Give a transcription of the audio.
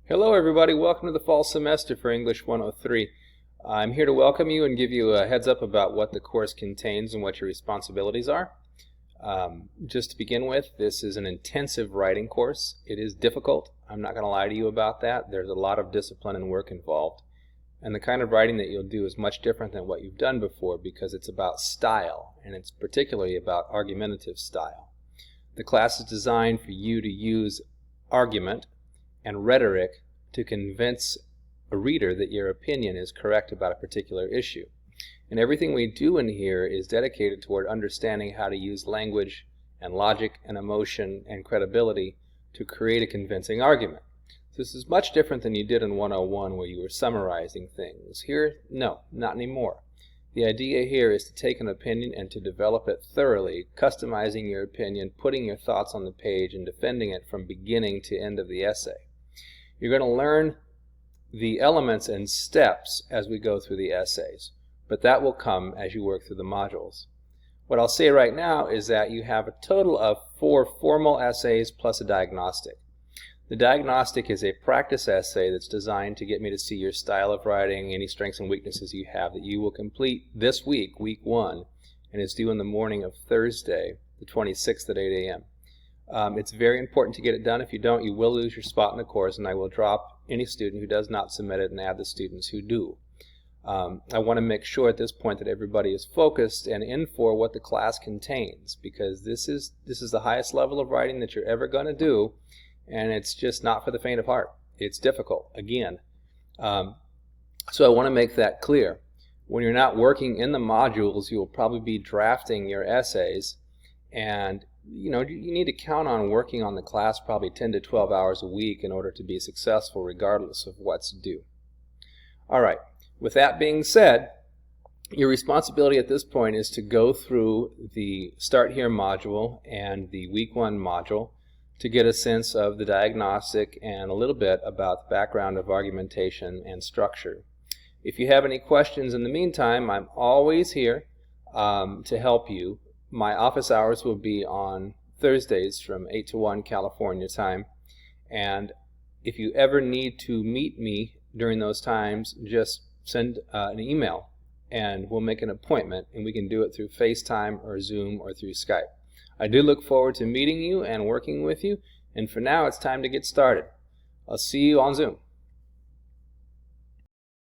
Hello everybody, welcome to the fall semester for English 103. I'm here to welcome you and give you a heads up about what the course contains and what your responsibilities are. Just to begin with, this is an intensive writing course. It is difficult. I'm not going to lie to you about that. There's a lot of discipline and work involved. And the kind of writing that you'll do is much different than what you've done before because it's about style, and it's particularly about argumentative style. The class is designed for you to use argument and rhetoric to convince a reader that your opinion is correct about a particular issue. And everything we do in here is dedicated toward understanding how to use language and logic and emotion and credibility to create a convincing argument. So this is much different than you did in 101 where you were summarizing things. Here, no, not anymore. The idea here is to take an opinion and to develop it thoroughly, customizing your opinion, putting your thoughts on the page, and defending it from beginning to end of the essay. You're going to learn the elements and steps as we go through the essays, but that will come as you work through the modules. What I'll say right now is that you have a total of 4 formal essays plus a diagnostic. The diagnostic is a practice essay that's designed to get me to see your style of writing, any strengths and weaknesses you have, that you will complete this week, week 1, and it's due in the morning of Thursday, the 26th at 8 a.m. It's very important to get it done. If you don't, you will lose your spot in the course, and I will drop any student who does not submit it and add the students who do. I want to make sure at this point that everybody is focused and in for what the class contains, because this is the highest level of writing that you're ever going to do, and it's just not for the faint of heart. It's difficult, again. So I want to make that clear. When you're not working in the modules, you will probably be drafting your essays, and you need to count on working on the class probably 10 to 12 hours a week in order to be successful regardless of what's due. Alright, with that being said, your responsibility at this point is to go through the Start Here module and the Week 1 module to get a sense of the diagnostic and a little bit about the background of argumentation and structure. If you have any questions in the meantime, I'm always here to help you. My office hours will be on Thursdays from 8 to 1 California time, and if you ever need to meet me during those times, just send an email and we'll make an appointment, and we can do it through FaceTime or Zoom or through Skype. I do look forward to meeting you and working with you, and for now it's time to get started. I'll see you on Zoom.